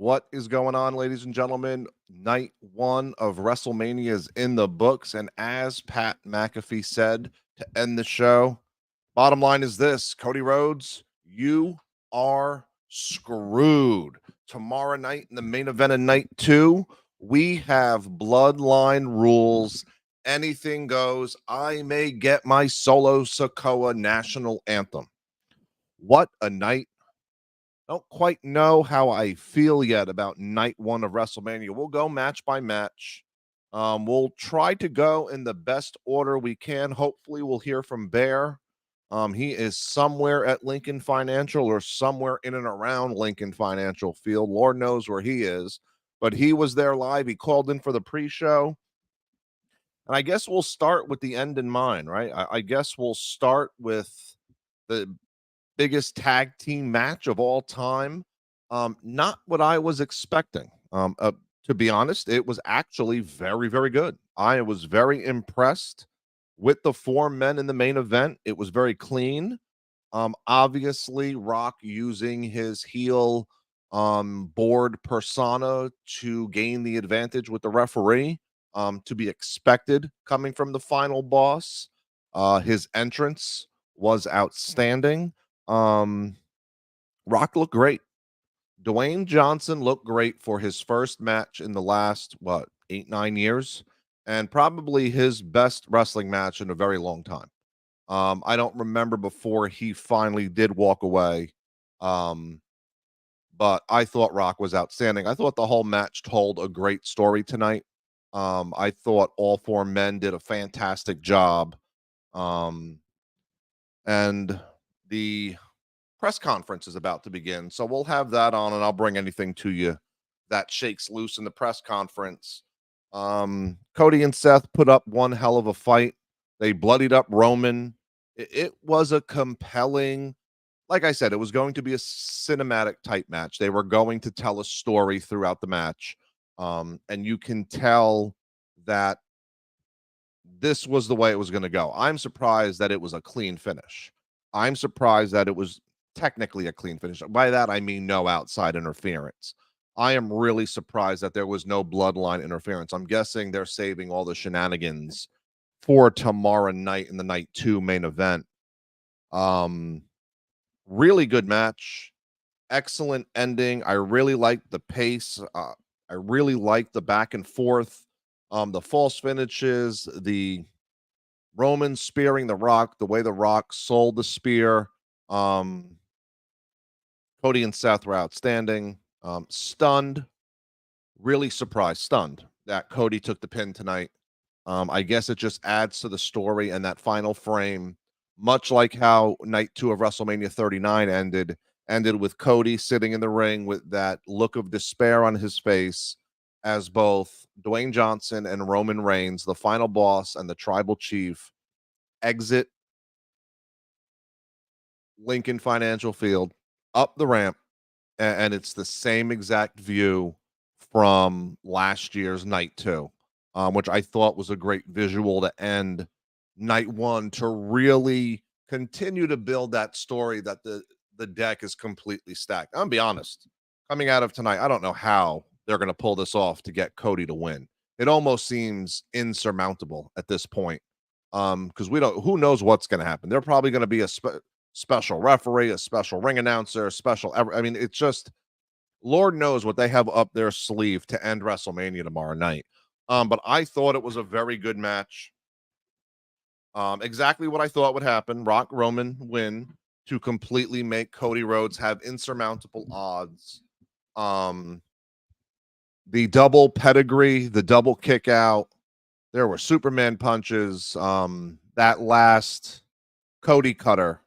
What is going on, ladies and gentlemen? Night one of WrestleMania is in the books. And as Pat McAfee said to end the show, bottom line is this: Cody Rhodes, you are screwed. Tomorrow night in the main event of night two, we have bloodline rules. Anything goes. I may get my solo Sokoa national anthem. What a night. Don't quite know how I feel yet about night one of WrestleMania. We'll go match by match. We'll try to go in the best order we can. Hopefully, we'll hear from Bear. He is somewhere at Lincoln Financial or somewhere in and around Lincoln Financial Field. Lord knows where he is, but he was there live. He called in for the pre-show. And I guess we'll start with the end in mind, right? I guess we'll start with the biggest tag team match of all time. Not what I was expecting. To be honest, it was actually very, very good. I was very impressed with the four men in the main event. It was very clean. Obviously, Rock using his heel board persona to gain the advantage with the referee, to be expected coming from the final boss. His entrance was outstanding. Rock looked great. Dwayne Johnson looked great for his first match in the last, 8, 9 years, and probably his best wrestling match in a very long time. I don't remember before he finally did walk away. But I thought Rock was outstanding. I thought the whole match told a great story tonight. I thought all four men did a fantastic job. And the press conference is about to begin. So we'll have that on, and I'll bring anything to you that shakes loose in the press conference. Cody and Seth put up one hell of a fight. They bloodied up Roman. It was a compelling, like I said, it was going to be a cinematic type match. They were going to tell a story throughout the match. And you can tell that this was the way it was going to go. I'm surprised that it was a clean finish. I'm surprised that it was technically a clean finish. By that, I mean no outside interference. I am really surprised that there was no bloodline interference. I'm guessing they're saving all the shenanigans for tomorrow night in the night two main event. Really good match. Excellent ending. I really liked the pace. I really liked the back and forth. The false finishes, the Roman spearing the Rock, the way the Rock sold the spear. Cody and Seth were outstanding. Stunned, really surprised, stunned that Cody took the pin tonight. I guess it just adds to the story and that final frame, much like how night two of WrestleMania 39 ended with Cody sitting in the ring with that look of despair on his face as both Dwayne Johnson and Roman Reigns, the final boss and the tribal chief, exit Lincoln Financial Field, up the ramp, and it's the same exact view from last year's night two, which I thought was a great visual to end night one, to really continue to build that story that the deck is completely stacked. I'm gonna be honest, coming out of tonight, I don't know how they're going to pull this off to get Cody to win. It almost seems insurmountable at this point, because we don't. Who knows what's going to happen? They're probably going to be a special referee, a special ring announcer, I mean, it's just Lord knows what they have up their sleeve to end WrestleMania tomorrow night. But I thought it was a very good match. Exactly what I thought would happen. Rock Roman win to completely make Cody Rhodes have insurmountable odds. The double pedigree, the double kick out. There were Superman punches. That last Cody cutter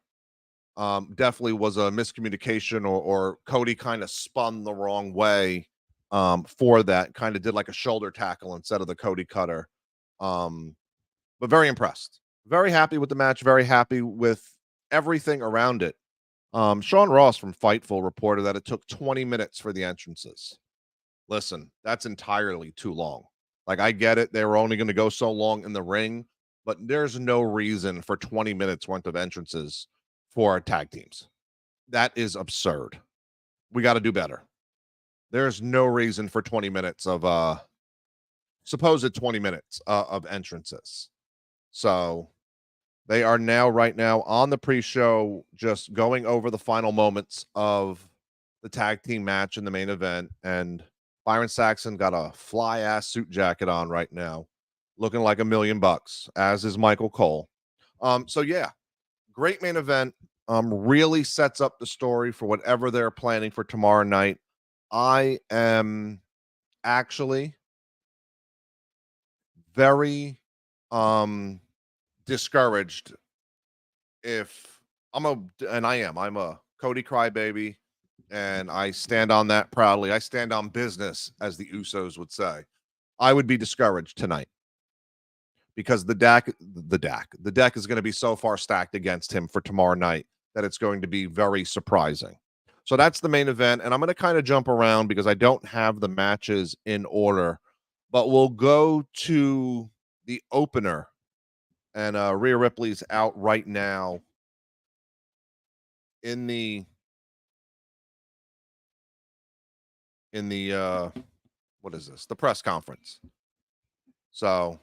definitely was a miscommunication, or Cody kind of spun the wrong way for that. Kind of did like a shoulder tackle instead of the Cody cutter. But very impressed. Very happy with the match. Very happy with everything around it. Sean Ross from Fightful reported that it took 20 minutes for the entrances. Listen, that's entirely too long. Like, I get it. They were only going to go so long in the ring, but there's no reason for 20 minutes worth of entrances for tag teams. That is absurd. We got to do better. There's no reason for 20 minutes of supposed 20 minutes of entrances. So they are now right now on the pre-show just going over the final moments of the tag team match in the main event, and Byron Saxon got a fly ass suit jacket on right now, looking like $1,000,000, as is Michael Cole. So yeah, great main event. Really sets up the story for whatever they're planning for tomorrow night. I am actually very discouraged if I'm a Cody crybaby, and I stand on that proudly. I stand on business, as the Usos would say. I would be discouraged tonight because the deck is going to be so far stacked against him for tomorrow night that it's going to be very surprising. So that's the main event, and I'm going to kind of jump around because I don't have the matches in order, but we'll go to the opener, and Rhea Ripley's out right now in the what is this? The press conference. So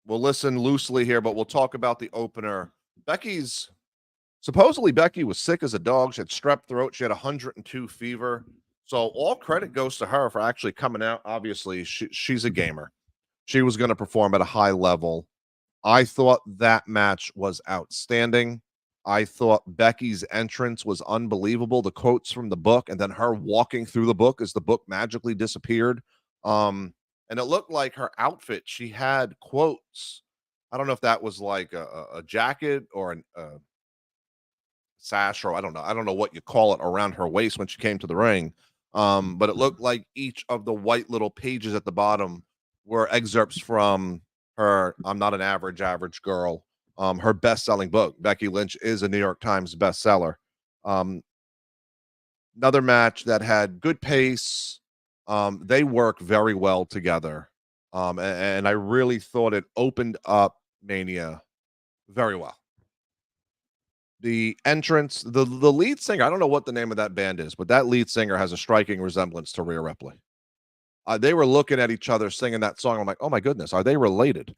we'll listen loosely here, but we'll talk about the opener. Becky was sick as a dog. She had strep throat. She had 102 fever. So all credit goes to her for actually coming out. Obviously, she's a gamer. She was going to perform at a high level. I thought that match was outstanding. I thought Becky's entrance was unbelievable. The quotes from the book, and then her walking through the book as the book magically disappeared. And it looked like her outfit, she had quotes. I don't know if that was like a jacket or a sash, or I don't know. I don't know what you call it around her waist when she came to the ring. But it looked like each of the white little pages at the bottom were excerpts from her I'm Not an Average Girl, her best-selling book. Becky Lynch is a New York Times bestseller. Um, Another match that had good pace. They work very well together. And I really thought it opened up Mania very well. The entrance, the lead singer, I don't know what the name of that band is, but that lead singer has a striking resemblance to Rhea Ripley. They were looking at each other singing that song. I'm like, oh my goodness, are they related?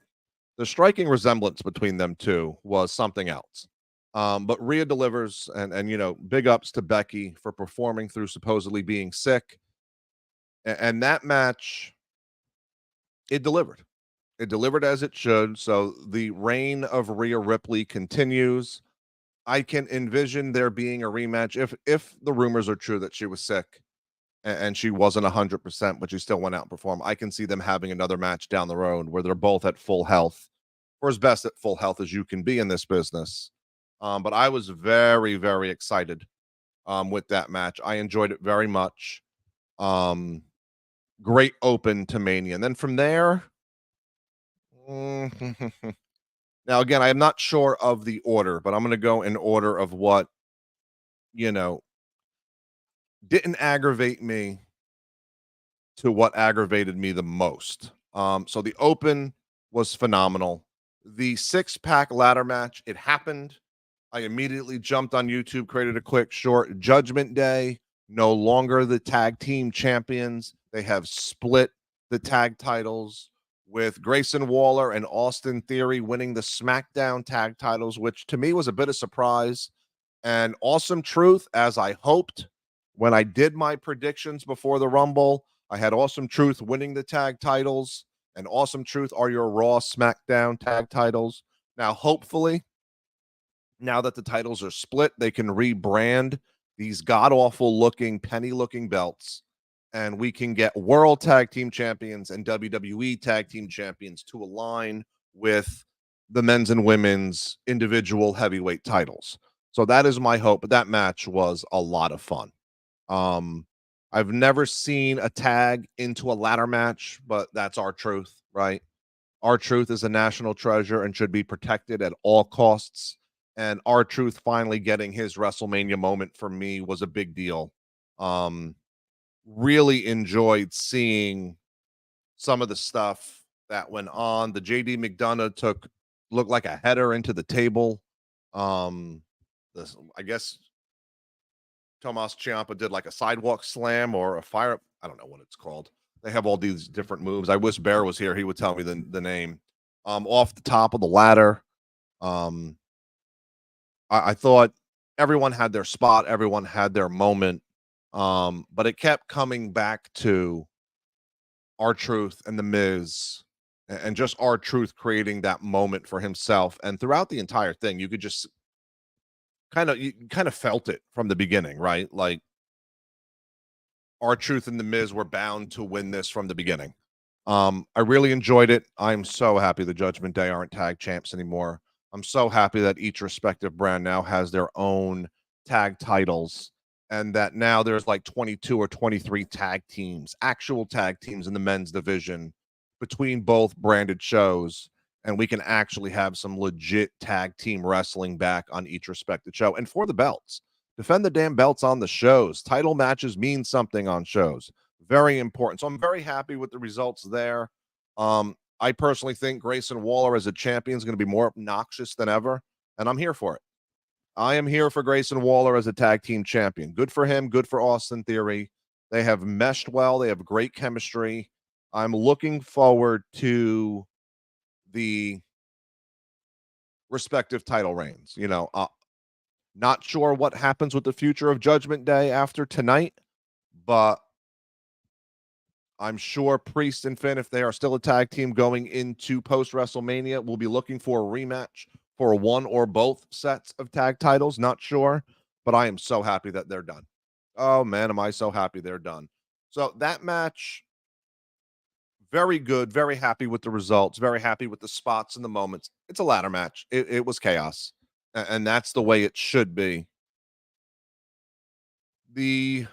The striking resemblance between them two was something else. But Rhea delivers, and big ups to Becky for performing through supposedly being sick. And that match, it delivered. It delivered as it should. So the reign of Rhea Ripley continues. I can envision there being a rematch if the rumors are true that she was sick and she wasn't 100%, but she still went out and performed. I can see them having another match down the road where they're both at full health, or as best at full health as you can be in this business. But I was very, very excited with that match. I enjoyed it very much. Great open to Mania. And then from there, now again, I am not sure of the order, but I'm going to go in order of what, you know, didn't aggravate me to what aggravated me the most. So the open was phenomenal. The six-pack ladder match, it happened. I immediately jumped on YouTube, created a quick short. Judgment Day, no longer the tag team champions. They have split the tag titles, with Grayson Waller and Austin Theory winning the SmackDown tag titles, which to me was a bit of surprise. And Awesome Truth, as I hoped when I did my predictions before the Rumble, I had Awesome Truth winning the tag titles, and Awesome Truth are your Raw SmackDown tag titles. Now, hopefully, now that the titles are split, they can rebrand these god-awful looking, penny-looking belts, and we can get World Tag Team Champions and WWE Tag Team Champions to align with the men's and women's individual heavyweight titles. So that is my hope. But that match was a lot of fun. I've never seen a tag into a ladder match, but that's R-Truth, right? R-Truth is a national treasure and should be protected at all costs. And R-Truth finally getting his WrestleMania moment for me was a big deal. Really enjoyed seeing some of the stuff that went on. The JD McDonough looked like a header into the table. I guess Tomas Ciampa did like a sidewalk slam or a fire. I don't know what it's called. They have all these different moves. I wish Bear was here. He would tell me the name. Off the top of the ladder. Um, I thought everyone had their spot. Everyone had their moment. But it kept coming back to R-Truth and The Miz, and just R-Truth creating that moment for himself. And throughout the entire thing, you could just you kind of felt it from the beginning, right? Like R-Truth and The Miz were bound to win this from the beginning. I really enjoyed it. I'm so happy the Judgment Day aren't tag champs anymore. I'm so happy that each respective brand now has their own tag titles, and that now there's like 22 or 23 tag teams, actual tag teams in the men's division between both branded shows, and we can actually have some legit tag team wrestling back on each respective show. And for the belts, defend the damn belts on the shows. Title matches mean something on shows. Very important. So I'm very happy with the results there. I personally think Grayson Waller as a champion is going to be more obnoxious than ever, and I'm here for it. I am here for Grayson Waller as a tag team champion. Good for him. Good for Austin Theory. They have meshed well. They have great chemistry. I'm looking forward to the respective title reigns. Not sure what happens with the future of Judgment Day after tonight, but I'm sure Priest and Finn, if they are still a tag team going into post WrestleMania, will be looking for a rematch for one or both sets of tag titles. Not sure, but I am so happy that they're done. Oh man, am I so happy they're done. So that match, very good, very happy with the results, very happy with the spots and the moments. It's a ladder match. It was chaos, and that's the way it should be. The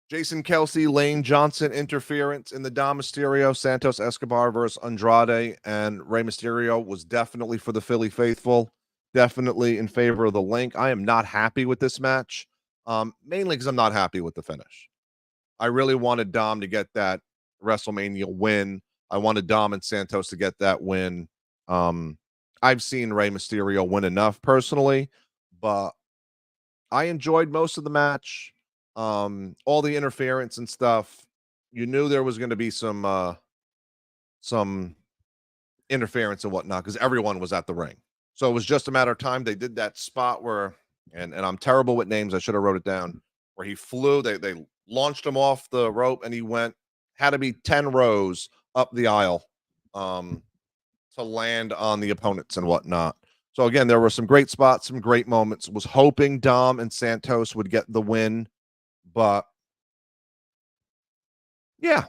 Jason Kelsey, Lane Johnson interference in the Dom Mysterio, Santos Escobar versus Andrade and Rey Mysterio was definitely for the Philly faithful, definitely in favor of the link. I am not happy with this match, mainly because I'm not happy with the finish. I really wanted Dom to get that WrestleMania win. I wanted Dom and Santos to get that win. I've seen Rey Mysterio win enough personally, but I enjoyed most of the match. All the interference and stuff. You knew there was going to be some interference and whatnot because everyone was at the ring. So it was just a matter of time. They did that spot where, and I'm terrible with names. I should have wrote it down. Where he flew. They launched him off the rope and he had to be 10 rows up the aisle to land on the opponents and whatnot. So again, there were some great spots, some great moments. Was hoping Dom and Santos would get the win, but yeah,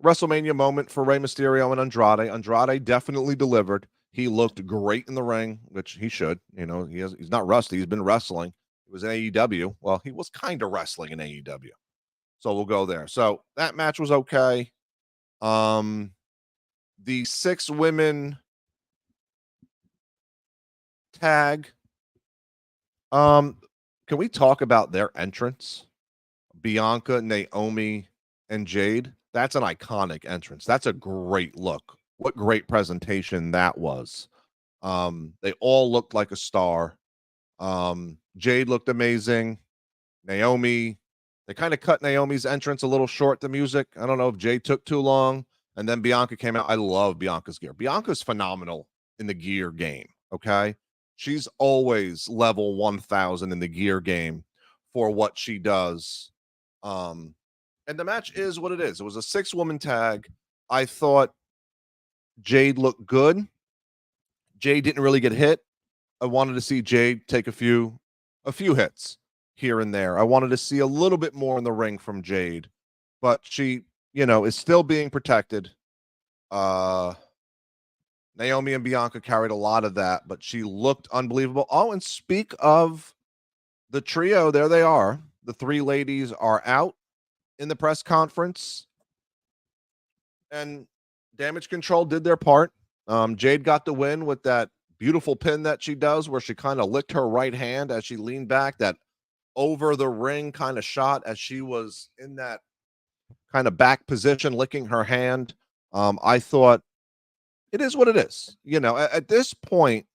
WrestleMania moment for Rey Mysterio and Andrade. Andrade definitely delivered. He looked great in the ring, which he should. He's not rusty. He's been wrestling. It was in AEW. Well, he was kind of wrestling in AEW. So we'll go there. So that match was okay. The 6 women tag. Can we talk about their entrance? Bianca, Naomi, and Jade. That's an iconic entrance. That's a great look. What great presentation that was. They all looked like a star. Jade looked amazing. Naomi, they kind of cut Naomi's entrance a little short, the music. I don't know if Jade took too long. And then Bianca came out. I love Bianca's gear. Bianca's phenomenal in the gear game. Okay. She's always level 1000 in the gear game for what she does. And the match is what it is. It was a 6-woman tag. I thought Jade looked good. Jade didn't really get hit. I wanted to see Jade take a few hits here and there. I wanted to see a little bit more in the ring from Jade, but she, is still being protected. Naomi and Bianca carried a lot of that, but she looked unbelievable. Oh, and speak of the trio, there they are. The 3 ladies are out in the press conference, and Damage Control did their part. Jade got the win with that beautiful pin that she does where she kind of licked her right hand as she leaned back, that over the ring kind of shot as she was in that kind of back position, licking her hand. I thought it is what it is. At this point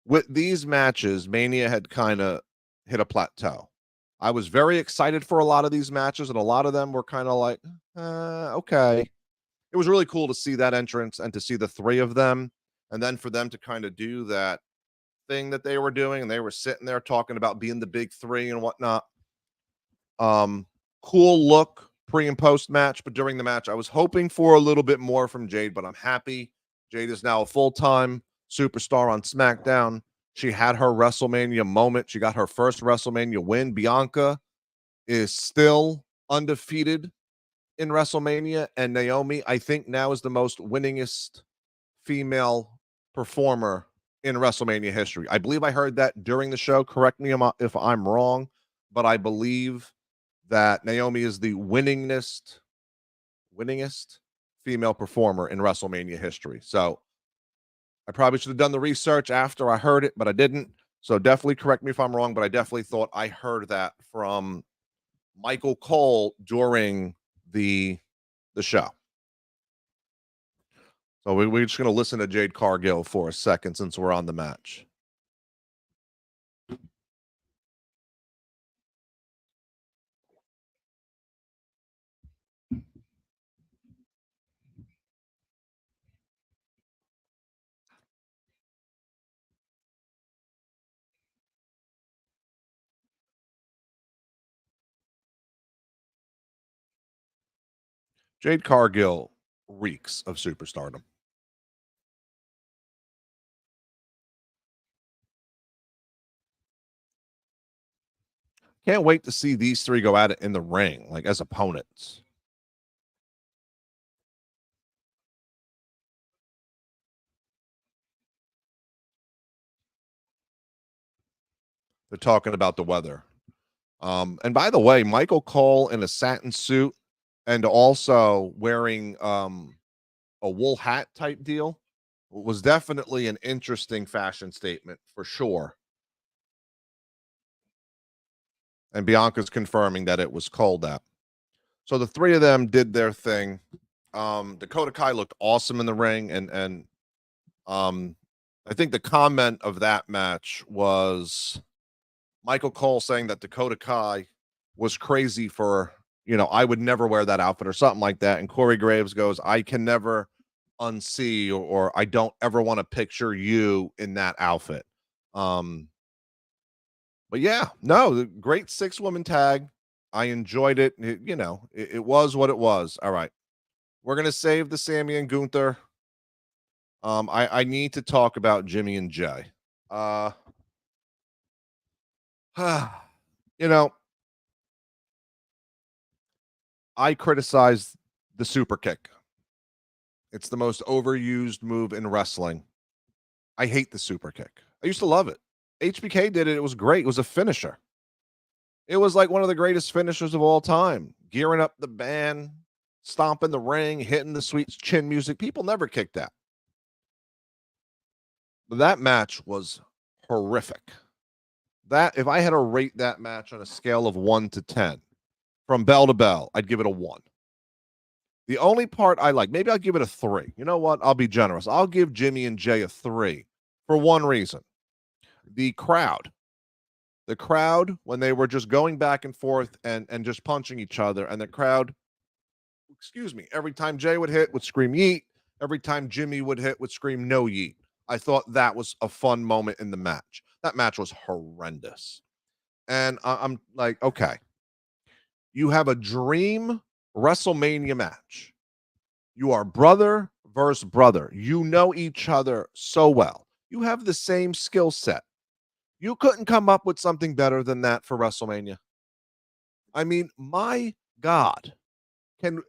with these matches, Mania had kind of hit a plateau. I was very excited for a lot of these matches, and a lot of them were kind of like, okay. It was really cool to see that entrance and to see the three of them, and then for them to kind of do that thing that they were doing, and they were sitting there talking about being the big three and whatnot. Um, cool look pre and post match, but during the match, I was hoping for a little bit more from Jade, but I'm happy. Jade is now a full-time superstar on SmackDown. She had her WrestleMania moment. She got her first WrestleMania win. Bianca is still undefeated in WrestleMania, and Naomi, I think, now is the most winningest female performer in WrestleMania history. I believe I heard that during the show. Correct me if I'm wrong, but I believe that Naomi is the winningest female performer in WrestleMania history. So I probably should have done the research after I heard it, but I didn't. So definitely correct me if I'm wrong, but I definitely thought I heard that from Michael Cole during the show. So we're just going to listen to Jade Cargill for a second since we're on the match. Jade Cargill reeks of superstardom. Can't wait to see these three go at it in the ring, like as opponents. They're talking about the weather. And by the way, Michael Cole in a satin suit and also wearing a wool hat type deal was definitely an interesting fashion statement for sure. And Bianca's confirming that it was cold out. So the three of them did their thing. Dakota Kai looked awesome in the ring, and I think the comment of that match was Michael Cole saying that Dakota Kai was crazy for, I would never wear that outfit or something like that. And Corey Graves goes, I can never unsee or I don't ever want to picture you in that outfit. But yeah, no, the great 6-woman tag. I enjoyed it. It was what it was. All right. We're gonna save the Sammy and Gunther. I need to talk about Jimmy and Jay. Uh you know, I criticize the super kick. It's the most overused move in wrestling. I hate the super kick. I used to love it. HBK did it. It was great. It was a finisher. It was like one of the greatest finishers of all time. Gearing up the band, stomping the ring, hitting the sweet chin music. People never kicked that. But that match was horrific. That if I had to rate that match on a scale of 1 to 10, from bell to bell, I'd give it a 1. The only part I like, maybe I'll give it a 3. You know what? I'll be generous. I'll give Jimmy and Jay a 3 for one reason. The crowd. The crowd, when they were just going back and forth and just punching each other, and the crowd, excuse me, every time Jay would hit, would scream yeet. Every time Jimmy would hit, would scream no yeet. I thought that was a fun moment in the match. That match was horrendous. And I'm like, okay, you have a dream WrestleMania match. You are brother versus brother. You know each other so well. You have the same skill set. You couldn't come up with something better than that for WrestleMania. I mean, my God. Can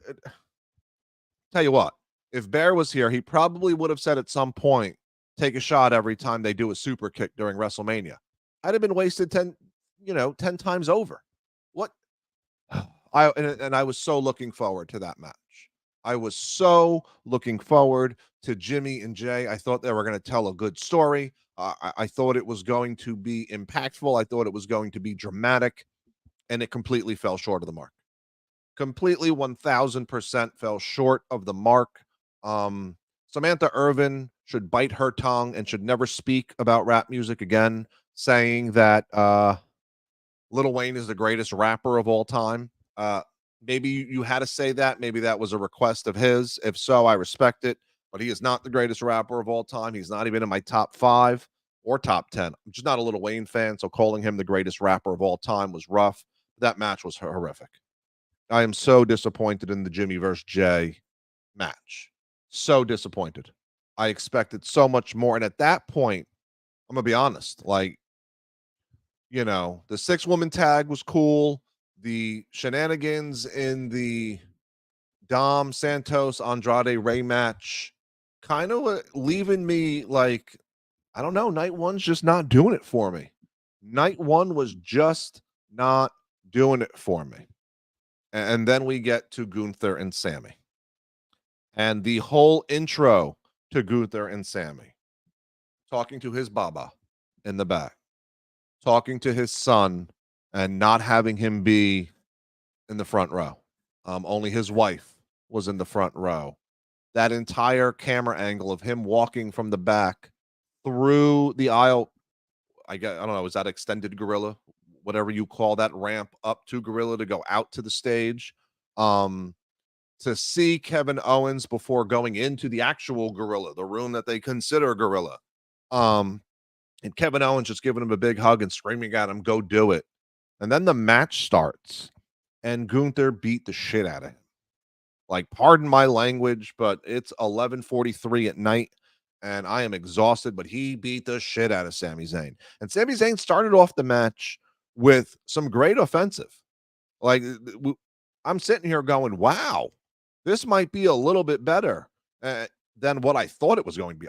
tell you what, if Bear was here, he probably would have said at some point, take a shot every time they do a super kick during WrestleMania. I'd have been wasted 10 times over. What I was so looking forward to that match. I was so looking forward to Jimmy and Jay. I thought they were going to tell a good story. I thought it was going to be impactful. I thought it was going to be dramatic, and it completely fell short of the mark. Completely 1000% fell short of the mark. Samantha Irvin should bite her tongue and should never speak about rap music again, saying that Lil Wayne is the greatest rapper of all time. Uh, maybe you had to say that. Maybe that was a request of his. If so, I respect it. But he is not the greatest rapper of all time. He's not even in my top 5 or top 10. I'm just not a Lil Wayne fan, so calling him the greatest rapper of all time was rough. That match was horrific. I am so disappointed in the Jimmy versus Jay match. So disappointed. I expected so much more. And at that point, I'm going to be honest, like, the 6-woman tag was cool. The shenanigans in the Dom Santos Andrade Ray match kind of leaving me like, I don't know, night one's just not doing it for me. Night one was just not doing it for me. And then we get to Gunther and Sammy. And the whole intro to Gunther and Sammy, talking to his Baba in the back, talking to his son, and not having him be in the front row. Only his wife was in the front row. That entire camera angle of him walking from the back through the aisle, I don't know, is that extended gorilla? Whatever you call that ramp up to gorilla to go out to the stage. To see Kevin Owens before going into the actual gorilla, the room that they consider gorilla. And Kevin Owens just giving him a big hug and screaming at him, go do it. And then the match starts and Gunther beat the shit out of him. Like, pardon my language, but it's 11:43 at night and I am exhausted, but he beat the shit out of Sami Zayn. And Sami Zayn started off the match with some great offensive. Like, I'm sitting here going, wow, this might be a little bit better than what I thought it was going to be.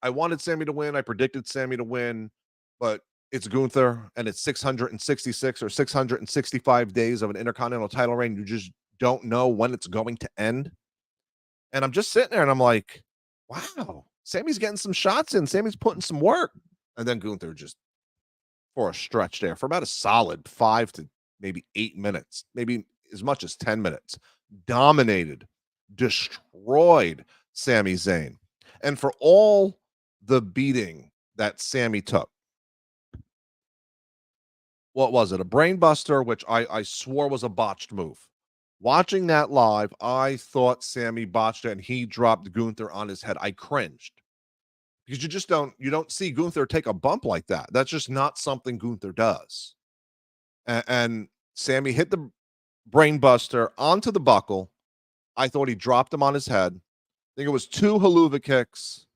I wanted Sammy to win. I predicted Sammy to win, but it's Gunther and it's 666 or 665 days of an Intercontinental title reign. You just don't know when it's going to end. And I'm just sitting there and I'm like, wow, Sammy's getting some shots in. Sammy's putting some work. And then Gunther just, for a stretch there, for about a solid 5 to maybe 8 minutes, maybe as much as 10 minutes, dominated, destroyed Sami Zayn. And for all the beating that Sammy took, what was it? A brainbuster, which I swore was a botched move. Watching that live, I thought Sammy botched it and he dropped Gunther on his head. I cringed because you don't see Gunther take a bump like that. That's just not something Gunther does. And Sammy hit the brainbuster onto the buckle. I thought he dropped him on his head. I think it was 2 haluva kicks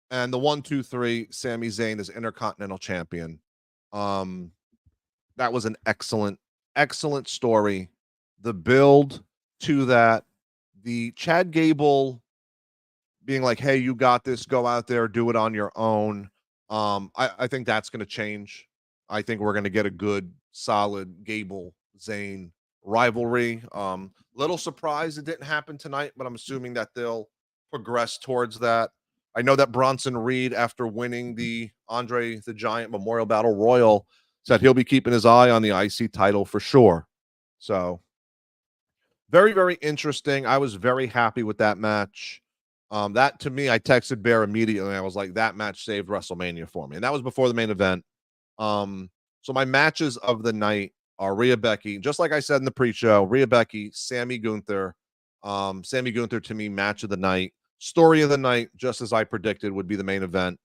and the 1, 2, 3. Sami Zayn is Intercontinental Champion. That was an excellent, excellent story. The build to that, the Chad Gable being like, hey, you got this, go out there, do it on your own. I think that's going to change. I think we're going to get a good, solid Gable Zayn rivalry. Little surprised it didn't happen tonight, but I'm assuming that they'll progress towards that. I know that Bronson Reed, after winning the Andre the Giant Memorial Battle Royal, said he'll be keeping his eye on the IC title for sure. So very, very interesting. I was very happy with that match. That, to me, I texted Bear immediately. I was like, that match saved WrestleMania for me. And that was before the main event. So my matches of the night are Rhea Becky. Just like I said in the pre-show, Rhea Becky, Sammy Gunther. Sammy Gunther, to me, match of the night. Story of the night, just as I predicted, would be the main event.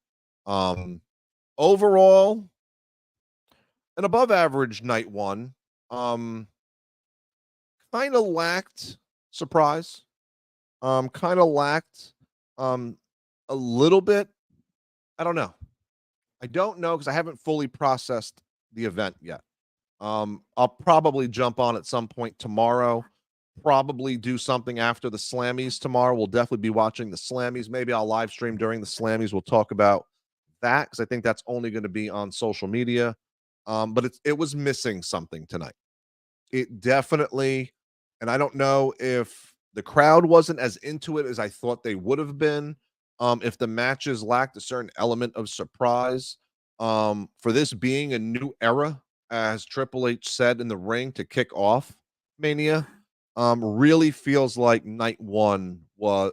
Overall, an above average night one. Kind of lacked surprise. Kind of lacked a little bit. I don't know. I don't know because I haven't fully processed the event yet. I'll probably jump on at some point tomorrow. Probably do something after the Slammies tomorrow. We'll definitely be watching the Slammies. Maybe I'll live stream during the Slammies. We'll talk about that because I think that's only going to be on social media. But it was missing something tonight. It definitely, and I don't know if the crowd wasn't as into it as I thought they would have been. If the matches lacked a certain element of surprise, for this being a new era, as Triple H said in the ring to kick off Mania, really feels like night one was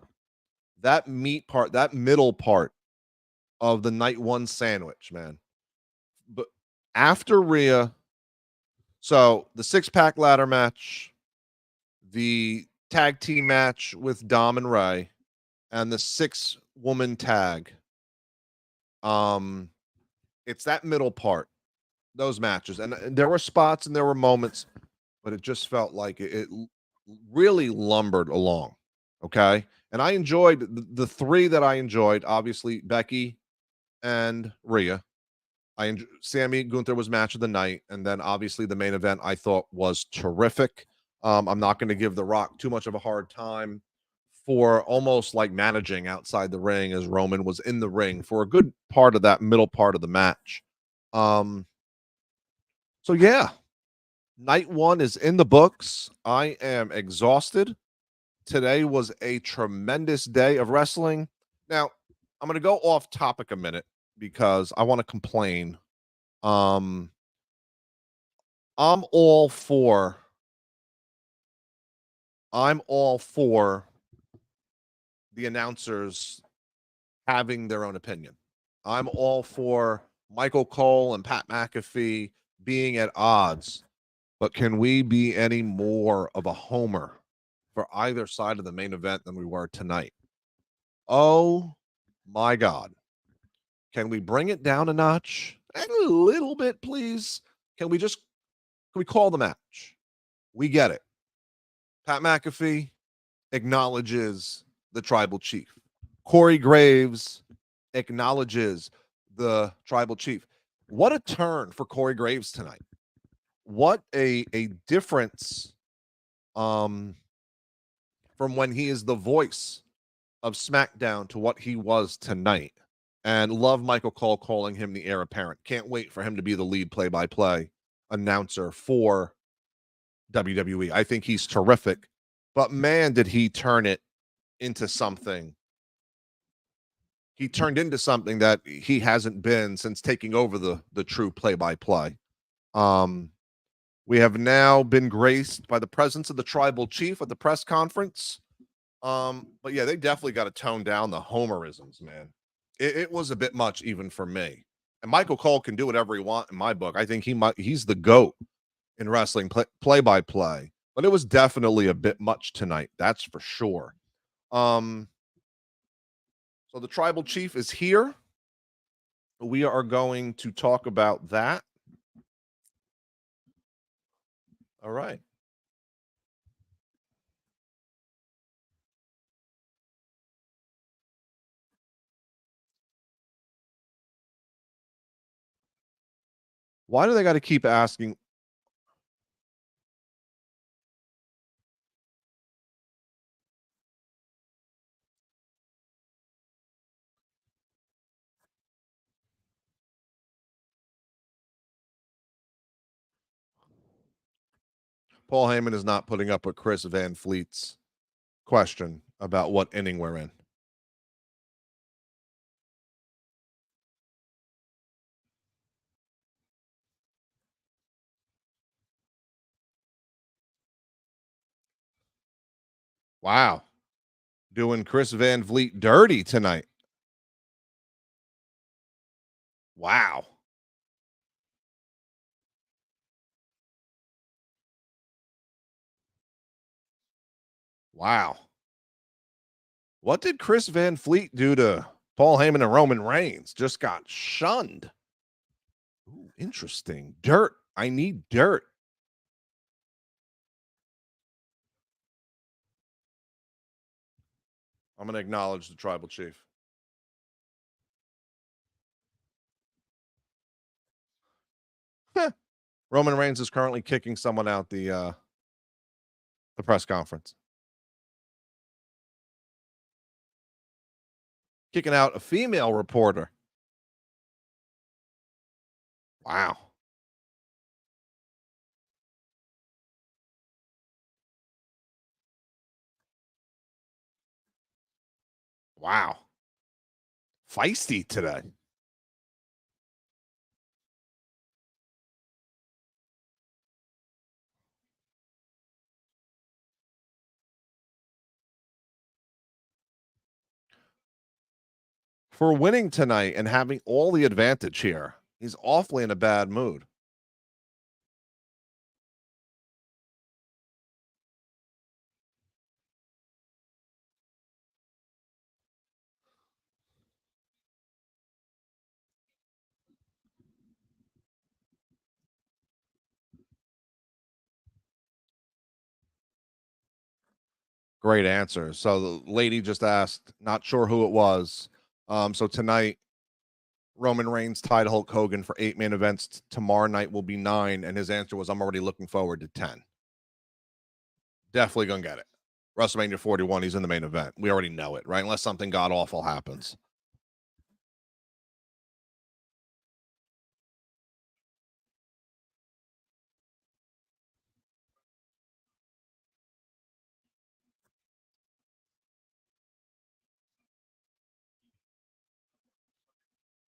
that meat part, that middle part of the night one sandwich, man. But after Rhea, So the six-pack ladder match, the tag team match with Dom and Ray, and the six-woman tag. Um, it's that middle part, those matches, and there were spots and there were moments, but it just felt like it really lumbered along. Okay, and I enjoyed the three that I enjoyed. Obviously, Becky and Rhea. Sammy Gunther was match of the night, and then obviously the main event I thought was terrific. I'm not going to give The Rock too much of a hard time for almost like managing outside the ring as Roman was in the ring for a good part of that middle part of the match. Um, so yeah, night one is in the books. I am exhausted. Today was a tremendous day of wrestling. Now, I'm going to go off topic a minute because I want to complain. Um, I'm all for I'm all for the announcers having their own opinion. I'm all for Michael Cole and Pat McAfee being at odds, but can we be any more of a homer for either side of the main event than we were tonight? Oh my God. Can we bring it down a notch? A little bit, please. Can we just can we call the match? We get it. Pat McAfee acknowledges the tribal chief. Corey Graves acknowledges the tribal chief. What a turn for Corey Graves tonight. What a difference um from when he is the voice of SmackDown to what he was tonight. And love Michael Cole calling him the heir apparent. Can't wait for him to be the lead play-by-play announcer for WWE. I think he's terrific. But man, did he turn it into something. He turned into something that he hasn't been since taking over the true play-by-play. Um, we have now been graced by the presence of the tribal chief at the press conference. But yeah, they definitely got to tone down the homerisms, man. It was a bit much even for me. And Michael Cole can do whatever he wants in my book. I think he's the GOAT in wrestling play-by-play. But it was definitely a bit much tonight. That's for sure. Um, so the tribal chief is here. We are going to talk about that. All right. Why do they got to keep asking? Paul Heyman is not putting up with Chris Van Fleet's question about what inning we're in. Wow. Doing Chris Van Vliet dirty tonight. Wow. Wow. What did Chris Van Fleet do to Paul Heyman and Roman Reigns? Just got shunned. Ooh, interesting. Dirt. I need dirt. I'm going to acknowledge the tribal chief. Roman Reigns is currently kicking someone out the press conference. Kicking out a female reporter. Wow. Wow. Feisty today. For winning tonight and having all the advantage here. He's awfully in a bad mood. Great answer. So the lady just asked, not sure who it was. So tonight, Roman Reigns tied Hulk Hogan for 8 main events. Tomorrow night will be 9, and his answer was, "I'm already looking forward to 10." Definitely gonna get it. WrestleMania 41, he's in the main event. We already know it, right? Unless something god awful happens.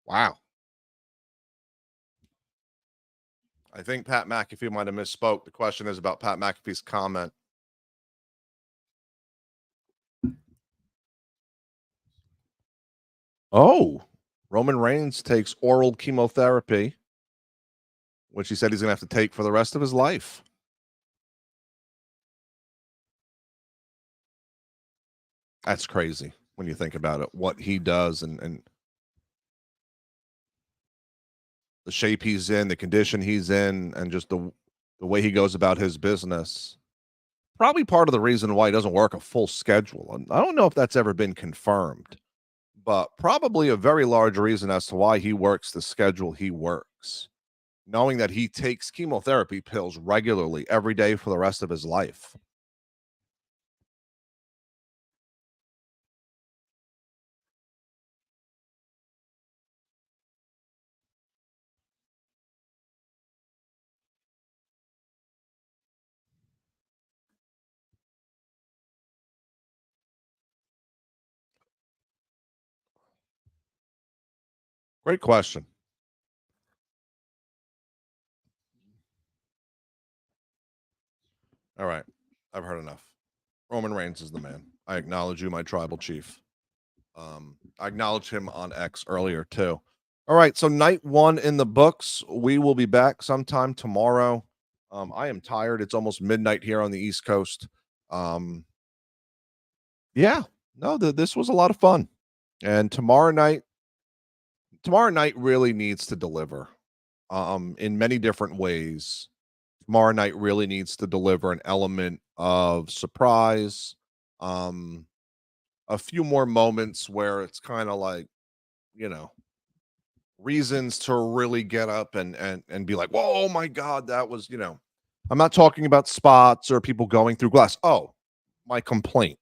Wow. I think Pat McAfee might have misspoke. The question is about Pat McAfee's comment. Oh, Roman Reigns takes oral chemotherapy, which he said he's gonna have to take for the rest of his life. That's crazy when you think about it. What he does and the shape he's in, the condition he's in, and just the way he goes about his business. Probably part of the reason why he doesn't work a full schedule. And I don't know if that's ever been confirmed, but probably a very large reason as to why he works the schedule he works, knowing that he takes chemotherapy pills regularly every day for the rest of his life. Great question. All right. I've heard enough. Roman Reigns is the man. I acknowledge you, my tribal chief. I acknowledged him on X earlier too. All right, so night one in the books. We will be back sometime tomorrow. I am tired. It's almost midnight here on the East Coast. Um, yeah, no, this was a lot of fun. And tomorrow night really needs to deliver. In many different ways. Tomorrow night really needs to deliver an element of surprise. Um, a few more moments where it's kind of like, you know, reasons to really get up and be like, "Whoa, oh my god, that was," I'm not talking about spots or people going through glass. Oh, my complaint.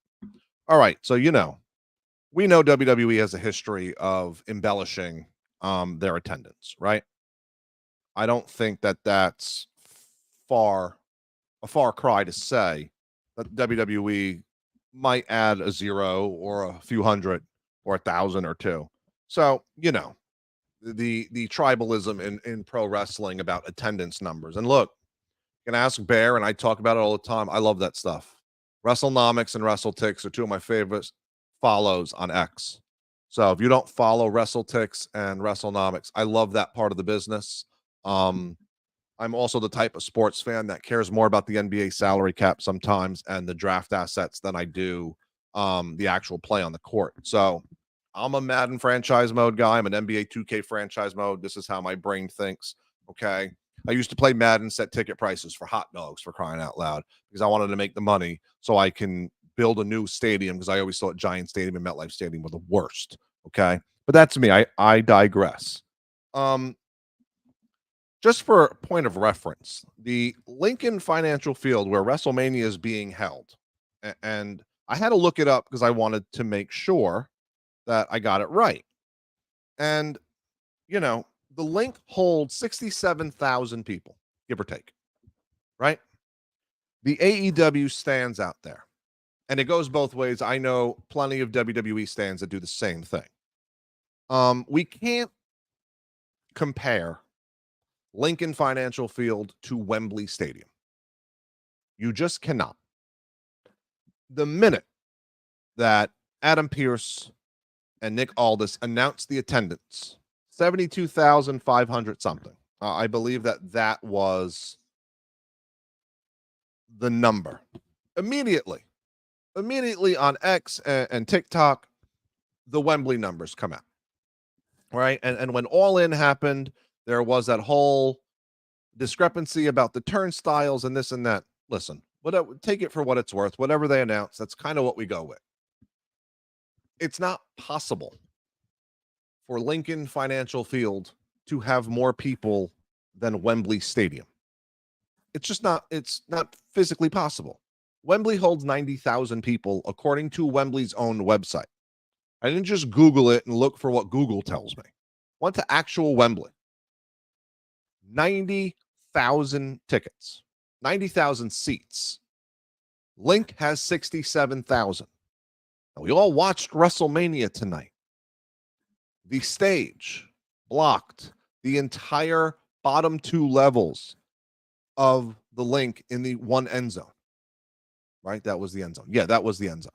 All right, so we know WWE has a history of embellishing their attendance, right? I don't think that that's far a far cry to say that WWE might add a zero or a few hundred or 1,000 or two. So, the tribalism in pro wrestling about attendance numbers. And look, you can ask Bear, and I talk about it all the time. I love that stuff. WrestleNomics and WrestleTix are two of my favorite follows on X. So if you don't follow WrestleTix and WrestleNomics, I love that part of the business. Um, I'm also the type of sports fan that cares more about the NBA salary cap sometimes and the draft assets than I do the actual play on the court. So I'm a Madden franchise mode guy. I'm an NBA 2K franchise mode. This is how my brain thinks. Okay. I used to play Madden, set ticket prices for hot dogs, for crying out loud, because I wanted to make the money so I can build a new stadium, because I always thought Giant Stadium and MetLife Stadium were the worst. Okay. But that's me. I digress. Um, just for a point of reference, the Lincoln Financial Field where WrestleMania is being held, and I had to look it up because I wanted to make sure that I got it right. And, the link holds 67,000 people, give or take, right? The AEW stands out there, and it goes both ways. I know plenty of WWE stands that do the same thing. We can't compare Lincoln Financial Field to Wembley Stadium. You just cannot. The minute that Adam Pearce and Nick Aldis announced the attendance, 72,500 something. I believe that was the number. Immediately, immediately on X and TikTok, the Wembley numbers come out, right? And when All In happened, there was that whole discrepancy about the turnstiles and this and that. Listen, take it for what it's worth. Whatever they announce, that's kind of what we go with. It's not possible for Lincoln Financial Field to have more people than Wembley Stadium. It's not physically possible. Wembley holds 90,000 people, according to Wembley's own website. I didn't just Google it and look for what Google tells me. Went to actual Wembley. 90,000 tickets, 90,000 seats. Link has 67,000. We all watched WrestleMania tonight. The stage blocked the entire bottom two levels of the Link in the one end zone. Right? That was the end zone. Yeah, that was the end zone.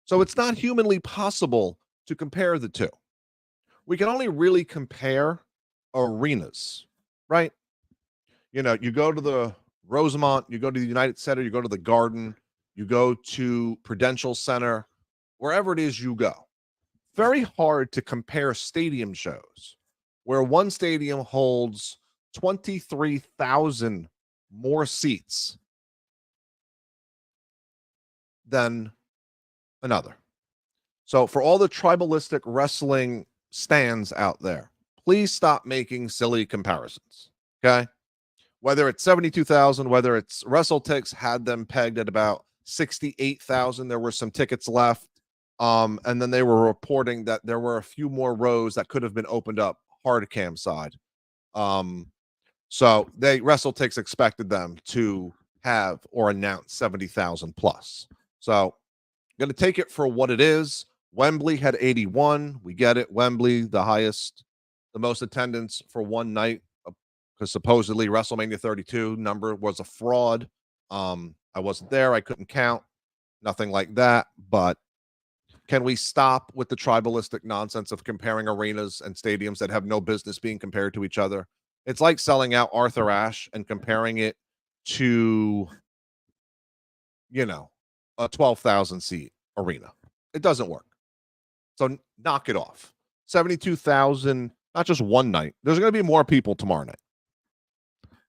So it's not humanly possible to compare the two. We can only really compare arenas, right? You know, you go to the Rosemont, you go to the United Center, you go to the Garden, you go to Prudential Center, wherever it is you go. Very hard to compare stadium shows where one stadium holds 23,000 more seats than another. So for all the tribalistic wrestling stands out there, please stop making silly comparisons, okay? Whether it's 72,000, whether it's WrestleTix had them pegged at about 68,000. There were some tickets left. And then they were reporting that there were a few more rows that could have been opened up hard cam side. So WrestleTix expected them to have or announce 70,000 plus. So going to take it for what it is. Wembley had 81. We get it. Wembley, the most attendance for one night, because supposedly WrestleMania 32 number was a fraud. I wasn't there. I couldn't count. Nothing like that. But can we stop with the tribalistic nonsense of comparing arenas and stadiums that have no business being compared to each other? It's like selling out Arthur Ashe and comparing it to, a 12,000 seat arena. It doesn't work. So knock it off. 72,000, not just one night. There's going to be more people tomorrow night.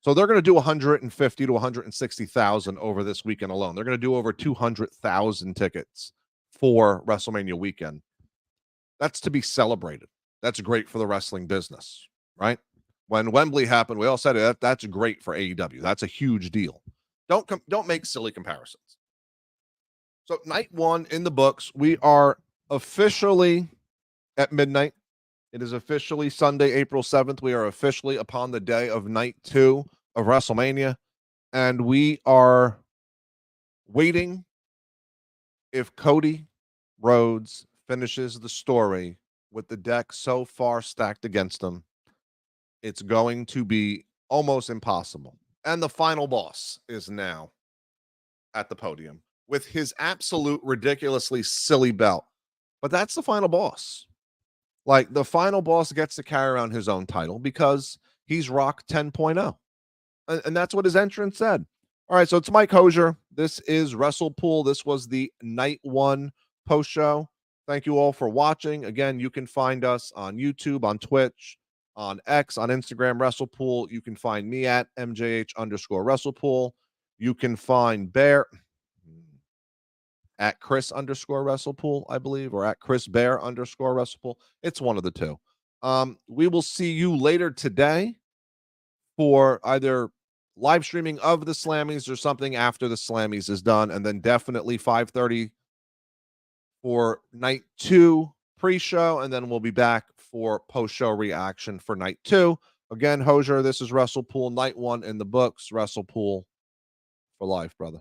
So they're going to do 150 to 160,000 over this weekend alone. They're going to do over 200,000 tickets for WrestleMania weekend. That's to be celebrated. That's great for the wrestling business, right? When Wembley happened, we all said that's great for AEW. That's a huge deal. Don't make silly comparisons. So night one in the books. We are officially at midnight. It is officially Sunday, April 7th. We are officially upon the day of night 2 of WrestleMania. And we are waiting if Cody Rhodes finishes the story with the deck so far stacked against him. It's going to be almost impossible. And the final boss is now at the podium with his absolute ridiculously silly belt. But that's the final boss. Like, the final boss gets to carry around his own title because he's Rock 10.0. And that's what his entrance said. All right, so it's Mike Hosier. This is WrestlePool. This was the night 1 post show. Thank you all for watching. Again, you can find us on YouTube, on Twitch, on X, on Instagram, WrestlePool. You can find me at MJH_WrestlePool. You can find Bear at Chris_WrestlePool, I believe, or at Chris Bear_WrestlePool. It's one of the two. We will see you later today for either live streaming of the Slammies or something after the Slammies is done, and then definitely 5:30 for night 2 pre-show, and then we'll be back for post-show reaction for night 2. Again, Hosier, this is WrestlePool, night 1 in the books. WrestlePool for life, brother.